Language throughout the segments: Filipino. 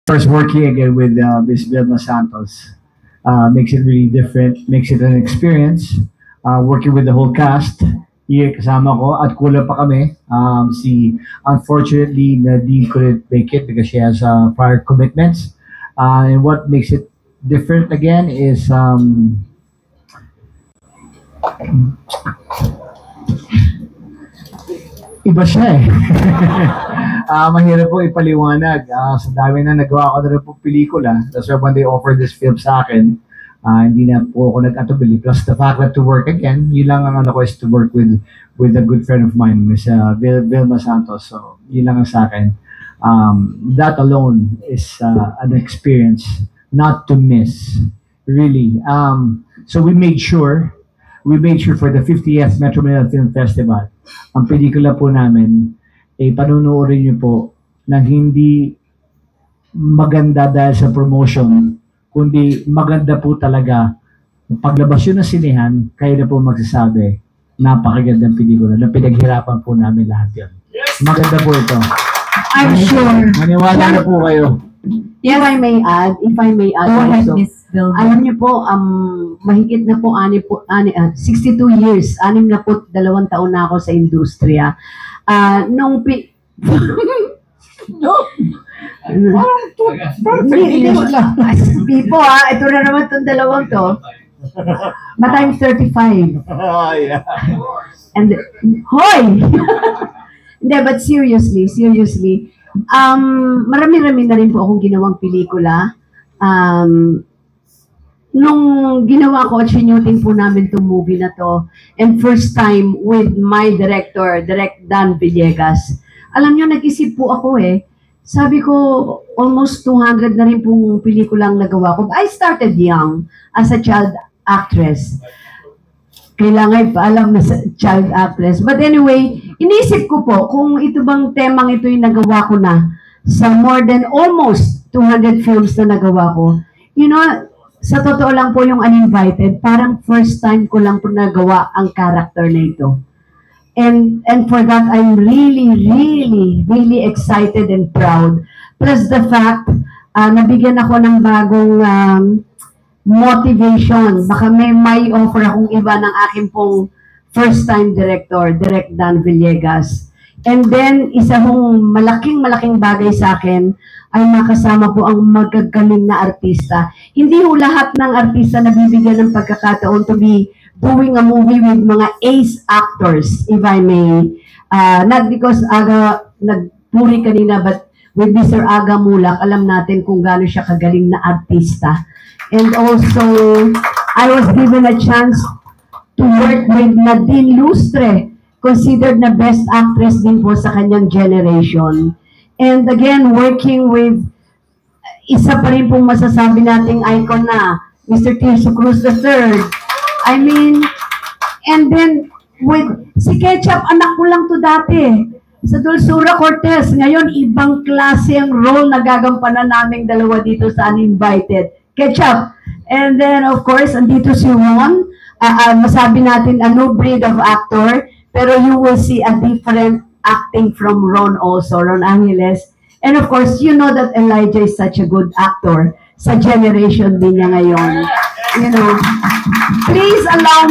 First, working again with Miss Vilma Santos makes it really different, makes it an experience. Working with the whole cast, here kasama ko at kulang pa kami. Unfortunately, Nadine couldn't make it because she has prior commitments. And what makes it different again is iba siya eh. Mahirap po ipaliwanag. Sa dami na nagawa ko na rin po pelikula. That's why when they offered this film sa akin, hindi na po ako nag-atubili. Plus the fact that to work again, yun lang ang ano ko is to work with a good friend of mine, Miss Vilma Santos. So, yun lang ang sa akin. That alone is an experience not to miss. Really. So we made sure for the 50th Metro Manila Film Festival, ang pelikula po namin, panunuorin niyo po na hindi maganda dahil sa promotion, kundi maganda po talaga. Paglabas yun ng sinehan, kayo na po magsasabi, napakagandang pelikula na pinaghirapan po namin lahat yun. Maganda po ito. I'm sure. Maniwala na po kayo. If I may add, Go ahead, also, Miss Vilma. alam niyo po, mahigit na po 62 years, 62 taon na ako sa industriya. Nung No. Hindi po ito na naman itong dalawang to. But I'm 35. Oh, yeah. And, hoy! Hindi, but seriously, marami-rami na rin po akong ginawang pelikula. Nung ginawa ko at sinuting po namin itong movie na to, and first time with my director, Direk Dan Villegas, alam nyo, nag-isip po ako sabi ko, almost 200 na rin pong pelikulang nagawa ko. I started young as a child actress. Kailangan paalam na sa child actress. But anyway, inisip ko po kung ito bang temang ito yung nagawa ko na sa more than almost 200 films na nagawa ko. You know, sa totoo lang po yung Uninvited, parang first time ko lang po nagawa ang character na ito. And for that, I'm really excited and proud. Plus the fact, nabigyan ako ng bagong motivation. Baka may offer akong iba ng aking pong first-time director, Direk Dan Villegas. And then, isa hong malaking bagay sa akin ay makasama po ang magagaling na artista. Hindi ho lahat ng artista na bibigyan ng pagkakataon to be doing a movie with mga ace actors, if I may. Not because Aga nagpuri kanina, but with Mr. Aga Mulak, alam natin kung gaano siya kagaling na artista. And also, I was given a chance to work with Nadine Lustre, considered na best actress din po sa kanyang generation. And again, working with isa pa rin pong masasabi nating icon na, Mr. Tirso Cruz III. I mean, and then, with si Ketchup, anak ko lang to dati. Sa Dulsura Cortez, ngayon, ibang klase ang role na gagampanan naming dalawa dito sa Uninvited. Ketchup. And then, of course, andito si Ron. Masabi natin, a new breed of actor. Pero you will see a different acting from Ron also, Ron Angeles. And of course, you know that Elijah is such a good actor. Sa generation din niya ngayon. You know, please allow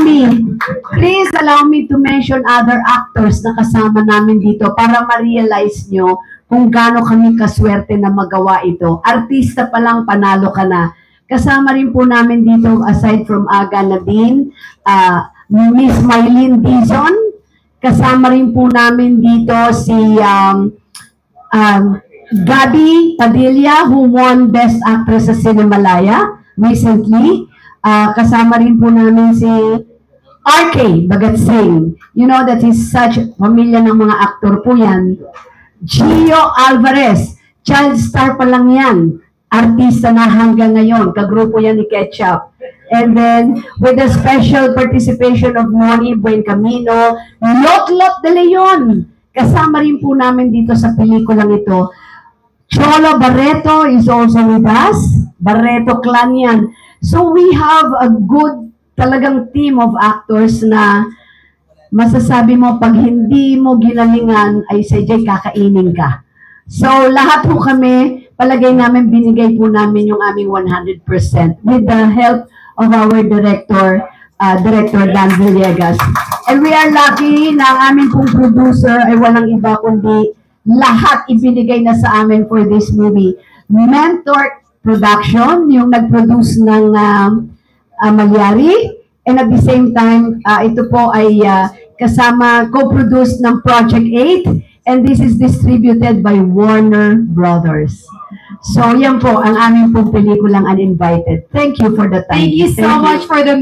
me to mention other actors na kasama namin dito para ma-realize nyo kung gaano kami kaswerte na magawa ito. Artista pa lang, panalo ka na. Kasama rin po namin dito, aside from Aga Nadine, Miss Mylene Dizon. Kasama rin po namin dito si Gabby Padilla, who won Best Actress sa Cinemalaya recently. Kasama rin po namin si RK Bhagat Singh. You know that he's such pamilya ng mga aktor po yan. Gio Alvarez, child star pa lang yan. Artista na hanggang ngayon. Kagrupo yan ni Ketchup. And then, with the special participation of Moni Buencamino, Lotlot de Leon. Kasama rin po namin dito sa pelikulang ito. Cholo Barreto is also with us. Barreto clan yan. So we have a good talagang team of actors na masasabi mo pag hindi mo ginalingan ay sadya'y kakainin ka. So lahat po kami palagay namin binigay po namin yung aming 100% with the help of our director, Director Dan Villegas. And we are lucky na ang aming pong producer ay walang iba kundi lahat ibinigay na sa amin for this movie. Mentor Production, yung nag-produce ng Malyari, and at the same time, ito po ay kasama, co-produced ng Project 8, and this is distributed by Warner Brothers. So, yan po ang aming pong pelikulang Uninvited. Thank you for the time. Thank you so much for the